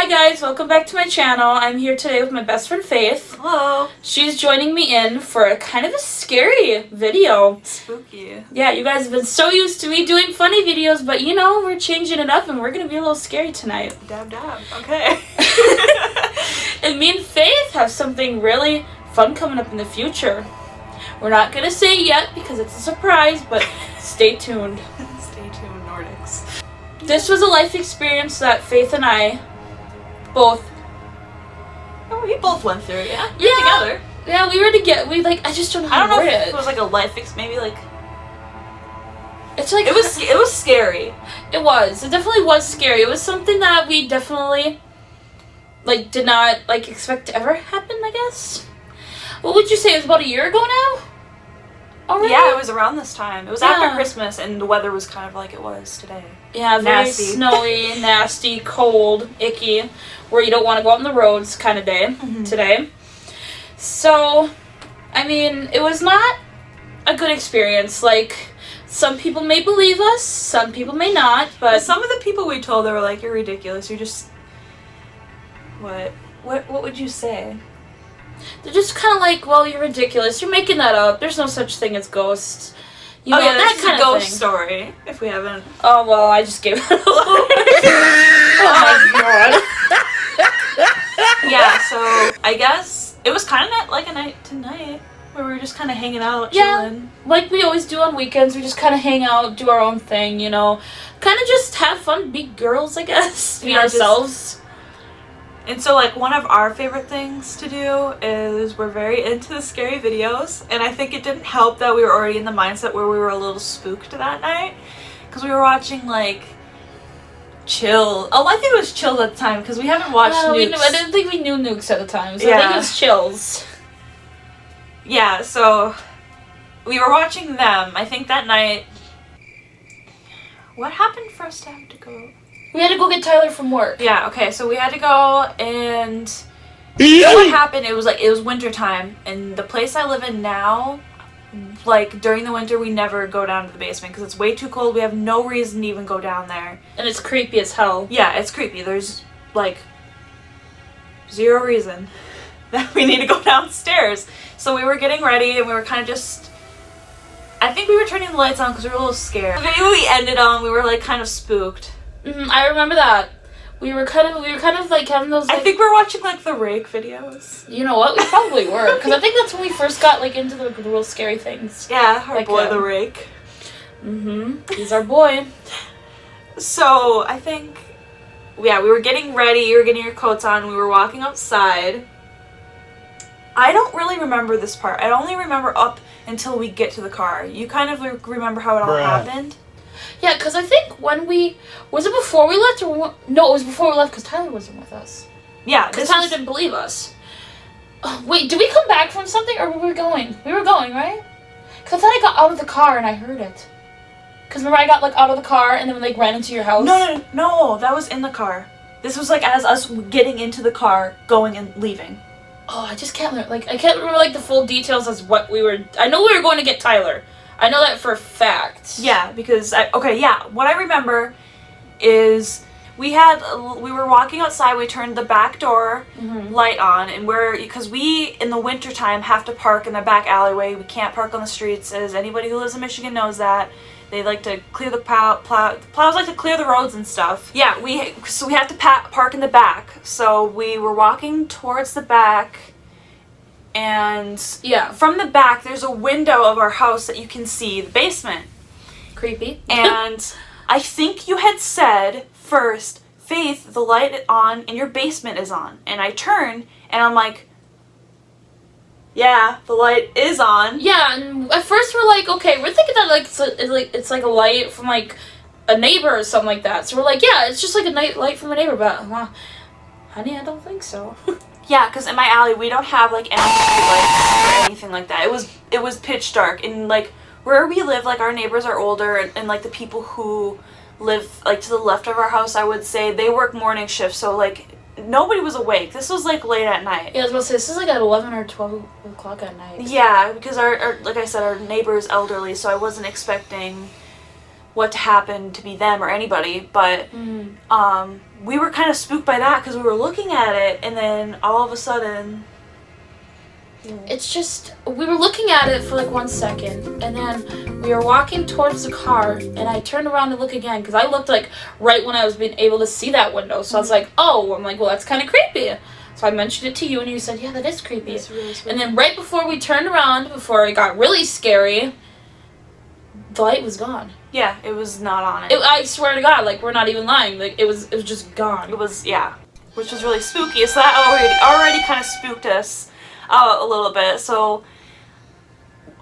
Hi guys, welcome back to my channel. I'm here today with my best friend Faith. Hello. She's joining me in for a kind of a scary video. Spooky. Yeah, you guys have been so used to me doing funny videos, but you know, we're changing it up and we're gonna be a little scary tonight. Dab dab. Okay. And me and Faith have something really fun coming up in the future. We're not gonna say it yet because it's a surprise, but stay tuned. Stay tuned, Nordics. This was a life experience that Faith and I both... Oh, we both went through it, yeah? Yeah. Together. Yeah, we were together. I just don't know I how don't know to word if it. it was like a life maybe like... It's like... It was scary. It was. It definitely was scary. It was something that we definitely, did not, expect to ever happen, I guess. What would you say? It was about a year ago now? Already? Yeah, it was around this time. It was Yeah. after Christmas, and the weather was kind of like it was today. Yeah, very Nasty. snowy, nasty, cold, icky, where you don't want to go out on the roads kind of day today. So, I mean, it was not a good experience. Some people may believe us, some people may not, but... Some of the people we told, they were like, you're ridiculous, you're just... What would you say? They're just kind of like, well, you're ridiculous. You're making that up. There's no such thing as ghosts. You know, yeah, that this kind is a of ghost thing. story, if we haven't... Oh, well, I just gave it away. Oh, my God. Yeah, so I guess it was kind of like a night tonight where we were just kind of hanging out, Yeah. chilling. Like we always do on weekends. We just kind of hang out, do our own thing, you know. Kind of just have fun, be girls, I guess. Be Yeah, ourselves. And so, one of our favorite things to do is we're very into the scary videos. And I think it didn't help that we were already in the mindset where we were a little spooked that night. Because we were watching, Chill. Oh, I think it was Chill at the time because we haven't watched Nukes. I didn't think we knew Nukes at the time. So I Yeah. think it was Chills. Yeah, so we were watching them. I think that night... What happened for us to have to go? We had to go get Tyler from work. Yeah, okay, so we had to go, and you know what happened? It was winter time, and the place I live in now, during the winter, we never go down to the basement because it's way too cold. We have no reason to even go down there. And it's creepy as hell. Yeah, it's creepy. There's, zero reason that we need to go downstairs. So we were getting ready, and we were kind of just... I think we were turning the lights on because we were a little scared. The video we ended on, we were, kind of spooked. I remember that. We were kind of having those. I think we're watching the Rake videos. You know what? We probably were, because I think that's when we first got into the real scary things. Yeah, our boy the Rake. He's our boy. So I think, we were getting ready. You were getting your coats on. We were walking outside. I don't really remember this part. I only remember up until we get to the car. You kind of remember how it all happened. Yeah, because I think was it before we left or... No, it was before we left because Tyler wasn't with us. Yeah. Because Tyler didn't believe us. Oh, wait, did we come back from something or were we going? We were going, right? Because I thought I got out of the car and I heard it. Because remember I got out of the car and then we ran into your house? No, that was in the car. This was as us getting into the car, going and leaving. Oh, I just can't remember, I can't remember the full details as what we were... I know we were going to get Tyler. I know that for a fact. Yeah, because what I remember is we were walking outside, we turned the back door light on, and because we in the wintertime have to park in the back alleyway. We can't park on the streets, as anybody who lives in Michigan knows that. They like to clear the plows like to clear the roads and stuff. Yeah, we have to park in the back. So we were walking towards the back. And yeah, from the back, there's a window of our house that you can see the basement. Creepy. And I think you had said first, Faith, the light on in your basement is on. And I turn and I'm like, yeah, the light is on. Yeah, and at first we're okay, we're thinking that it's a light from a neighbor or something like that. So we're yeah, it's just a night light from a neighbor, but honey, I don't think so. Yeah, because in my alley we don't have any streetlights or anything like that. It was pitch dark, and where we live, our neighbors are older, and the people who live to the left of our house, I would say they work morning shifts, so nobody was awake. This was late at night. Yeah, I was about to say this is at 11 or 12 o'clock at night. Yeah, because our like I said, our neighbor is elderly, so I wasn't expecting what happened to be them or anybody, but we were kind of spooked by that because we were looking at it, and then all of a sudden... It's just, we were looking at it for like 1 second, and then we were walking towards the car, and I turned around to look again, because I looked like right when I was being able to see that window, so I was like, oh, I'm like, well, that's kind of creepy. So I mentioned it to you, and you said, yeah, that is creepy. That's really spooky. And then right before we turned around, before it got really scary, the light was gone. Yeah, it was not on it. I swear to God, like, we're not even lying, like, it was just gone. It was, yeah, which was really spooky, so that already kind of spooked us a little bit. So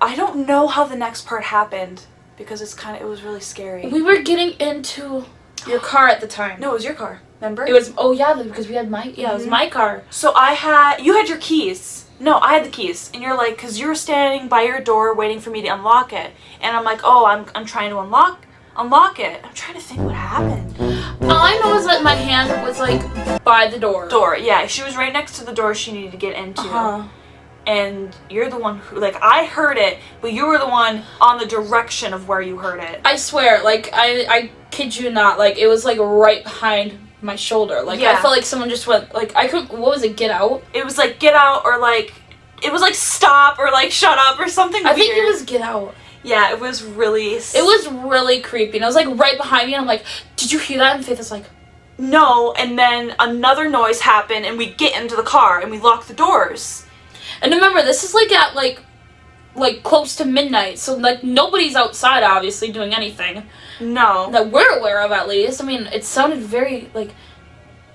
I don't know how the next part happened because it was really scary. We were getting into your car at the time. No, it was your car. Remember? It was, oh yeah, because we had it was my car. So you had your keys. No, I had the keys, and you're like, because you were standing by your door waiting for me to unlock it, and I'm like, oh, I'm trying to unlock it. I'm trying to think what happened. All I know is that my hand was like by the door. Yeah, she was right next to the door she needed to get into. And you're the one who, like, I heard it, but you were the one on the direction of where you heard it. I swear, like, I kid you not, like, it was like right behind my shoulder. Like, I felt like someone just went, like, what was it, get out? It was like, get out, or like, it was like, stop, or like, shut up, or something weird. I think it was get out. Yeah, it was really... It was really creepy, and I was like right behind me, and I'm like, did you hear that? And Faith was like... No, and then another noise happened, and we get into the car, and we lock the doors. And remember, this is like at like close to midnight, so like nobody's outside obviously doing anything. No. That we're aware of, at least. I mean, it sounded very like...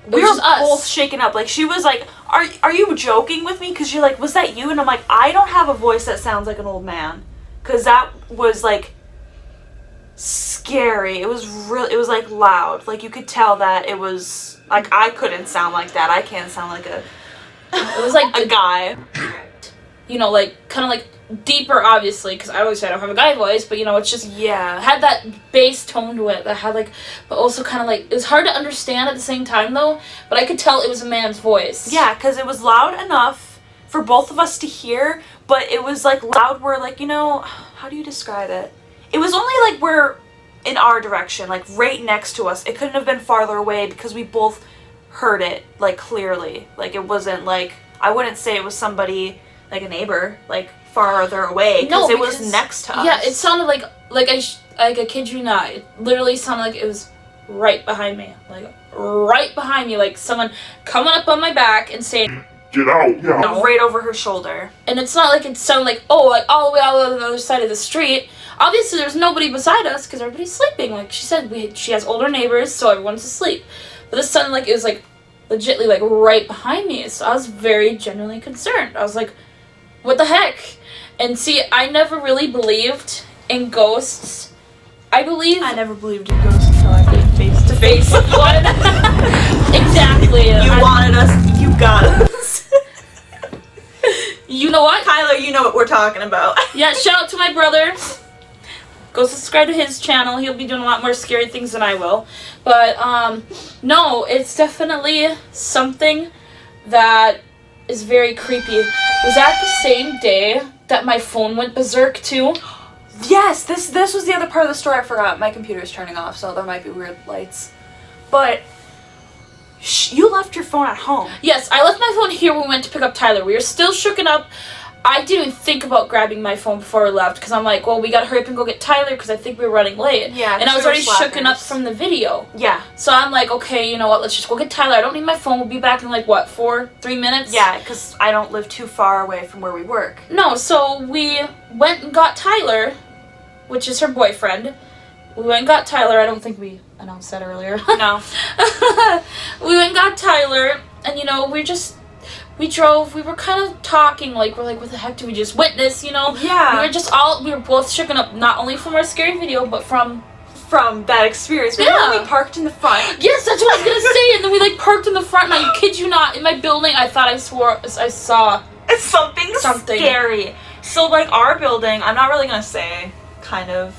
We were both shaken up. Like, she was like, are you joking with me? Because you're like, was that you? And I'm like, I don't have a voice that sounds like an old man. Because that was, like, scary. It was like, loud. Like, you could tell that it was, like, I couldn't sound like that. I can't sound like it was like a guy. You know, like, kind of, like, deeper, obviously, because I always say I don't have a guy voice, but, you know, it's just... Yeah. Had that bass tone to it that had, like... But also kind of, like... It was hard to understand at the same time, though, but I could tell it was a man's voice. Yeah, because it was loud enough for both of us to hear, but it was, like, loud where, like, you know... How do you describe it? It was only, like, we're in our direction, like, right next to us. It couldn't have been farther away because we both heard it, like, clearly. Like, it wasn't, like... I wouldn't say it was somebody, like, a neighbor, like... farther away because it was next to us. Yeah, it sounded like I kid you not, it literally sounded like it was right behind me, like someone coming up on my back and saying, "Get out!" Yeah. Right over her shoulder. And it's not like it sounded like all the way out on the other side of the street. Obviously, there's nobody beside us because everybody's sleeping. Like she said, she has older neighbors, so everyone's asleep. But this sounded like it was like legitly like right behind me. So I was very genuinely concerned. I was like, what the heck? And see, I never really believed in ghosts. I never believed in ghosts until I came face to face with one. Exactly. You wanted us, you got us. You know what? Tyler, you know what we're talking about. Yeah, shout out to my brother. Go subscribe to his channel. He'll be doing a lot more scary things than I will. But, no, it's definitely something that is very creepy. Was that the same day that my phone went berserk too? Yes, this was the other part of the story I forgot. My computer's turning off, so there might be weird lights. But you left your phone at home. Yes, I left my phone here when we went to pick up Tyler. We were still shooken up. I didn't even think about grabbing my phone before we left because I'm like, well, we gotta hurry up and go get Tyler because I think we were running late. Yeah, and I was already shooken up from the video. Yeah. So I'm like, okay, you know what, let's just go get Tyler. I don't need my phone. We'll be back in like, what, 3 minutes? Yeah, because I don't live too far away from where we work. No, so we went and got Tyler, which is her boyfriend. We went and got Tyler. I don't think we announced that earlier. No. We went and got Tyler, and, you know, we drove, we were kind of talking, like, we're like, what the heck did we just witness, you know? Yeah. We were both shooken up, not only from our scary video, but from that experience. Yeah. We parked in the front. Yes, that's what I was gonna say, and then we, like, parked in the front, and I kid you not, in my building, I thought I saw something scary. So, like, our building, I'm not really gonna say, kind of,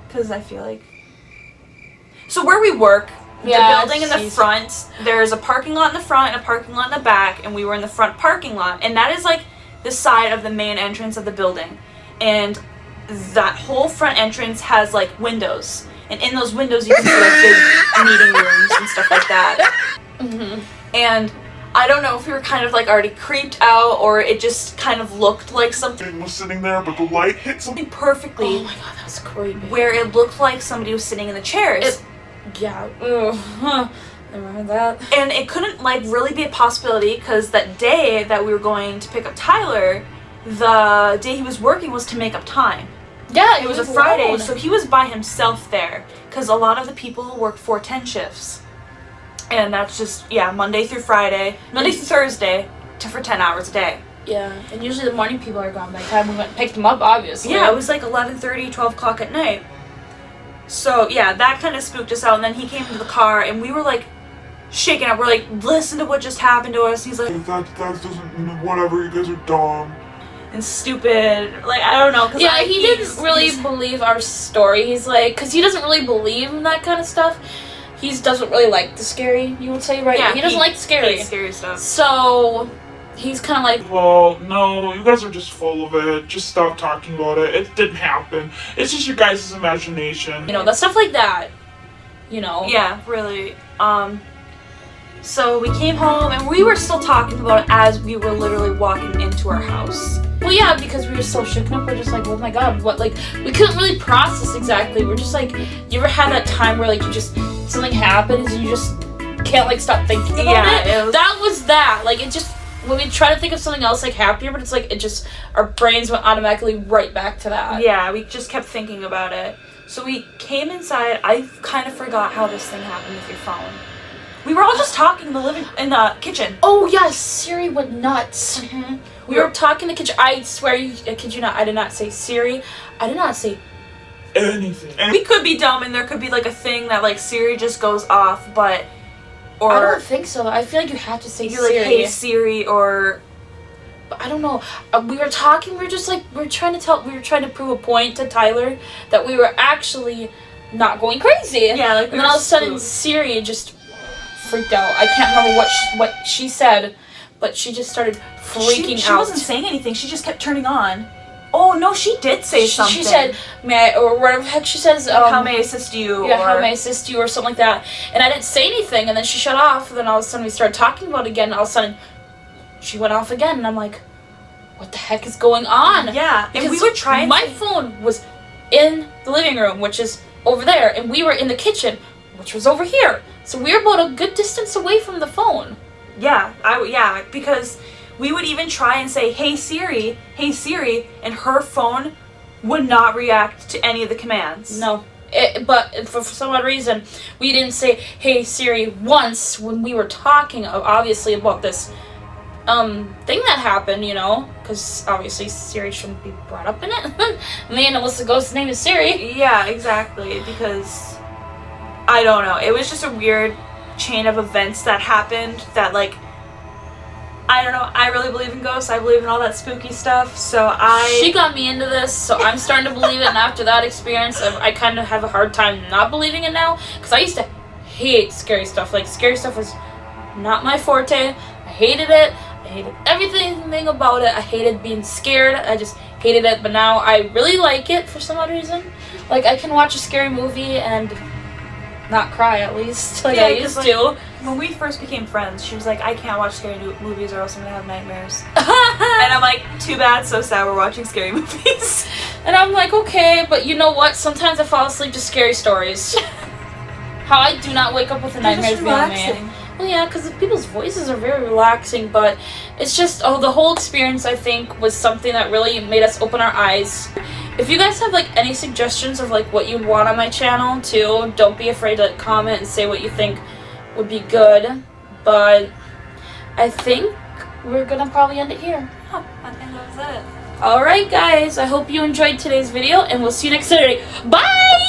because I feel like... So where we work... The building in the front, there's a parking lot in the front and a parking lot in the back, and we were in the front parking lot, and that is like the side of the main entrance of the building. And that whole front entrance has like windows, and in those windows you can see like big meeting rooms and stuff like that. And I don't know if we were kind of like already creeped out, or it just kind of looked like something was sitting there, but the light hit something perfectly. Oh my god, that was creepy. Where it looked like somebody was sitting in the chairs. Yeah. Ugh. Never heard that. And it couldn't like really be a possibility because that day that we were going to pick up Tyler, the day he was working was to make up time. Yeah, It was a Friday, so he was by himself there because a lot of the people work 4-10 shifts. And that's just, yeah, Monday through Friday, Monday through Thursday, for 10 hours a day. Yeah, and usually the morning people are gone by the time we went and picked them up, obviously. Yeah, it was like 11:30, 12 o'clock at night. So, yeah, that kind of spooked us out. And then he came into the car, and we were like shaking up. We're like, listen to what just happened to us. And he's like, that doesn't, whatever, you guys are dumb and stupid. Like, I don't know. Cause yeah, he didn't really believe our story. He's like, because he doesn't really believe in that kind of stuff. He doesn't really like the scary, you would say, right? Yeah, he doesn't like scary. Hates scary stuff. So he's kind of like, well, no, you guys are just full of it. Just stop talking about it. It didn't happen. It's just your guys' imagination. you know, that stuff like that. You know. Yeah, really. So we came home and we were still talking about it as we were literally walking into our house. Well, yeah, because we were so shaken up. We're just like, oh my god, what? Like, we couldn't really process exactly. We're just like, you ever had that time where like you just something happens and you just can't like stop thinking about it? That was that. Like, it just, when we try to think of something else like happier, but it's like it just, our brains went automatically right back to that. Yeah, we just kept thinking about it. So we came inside. I kind of forgot how this thing happened with your phone. We were all just talking in the kitchen. Oh yes, Siri went nuts. We were talking in the kitchen. I swear, I kid you not, I did not say Siri. I did not say Anything. We could be dumb and there could be like a thing that like Siri just goes off, but or I don't think so. I feel like you have to say you're Siri. like, hey Siri, or but I don't know. We were talking. We were just like we were trying to prove a point to Tyler that we were actually not going crazy. Yeah, like, and then all of a sudden Siri just freaked out. I can't remember what she said, but she just started freaking out. She wasn't saying anything. She just kept turning on. Oh no, she did say something. She said, "May I?" or whatever the heck she says. How may I assist you? Yeah, how may I assist you, or something like that. And I didn't say anything, and then she shut off. And then all of a sudden we started talking about it again. And all of a sudden, she went off again, and I'm like, "What the heck is going on?" Yeah, because and we were trying. My phone was in the living room, which is over there, and we were in the kitchen, which was over here. So we were about a good distance away from the phone. Yeah, because we would even try and say, hey Siri, and her phone would not react to any of the commands. No. But for some odd reason, we didn't say, hey Siri, once when we were talking, obviously, about this thing that happened, you know, because obviously Siri shouldn't be brought up in it. Me and Alyssa Ghost's name is Siri. Yeah, exactly, because, I don't know, it was just a weird chain of events that happened that, like, I don't know, I really believe in ghosts, I believe in all that spooky stuff, so She got me into this, so I'm starting to believe it, and after that experience, I kind of have a hard time not believing it now, because I used to hate scary stuff. Like, scary stuff was not my forte. I hated it. I hated everything about it. I hated being scared. I just hated it, but now I really like it for some odd reason. Like, I can watch a scary movie and not cry, at least, like I used to. When we first became friends, she was like, I can't watch scary movies or else I'm gonna have nightmares. And I'm like, too bad, so sad we're watching scary movies. And I'm like, okay, but you know what? Sometimes I fall asleep to scary stories. How I do not wake up with the nightmares beyond me. Well, yeah, because people's voices are very relaxing, but it's just, the whole experience, I think, was something that really made us open our eyes. If you guys have, like, any suggestions of, like, what you'd want on my channel, too, don't be afraid to comment and say what you think would be good. But I think we're gonna probably end it here. Oh, I think that was it. Alright, guys, I hope you enjoyed today's video, and we'll see you next Saturday. Bye!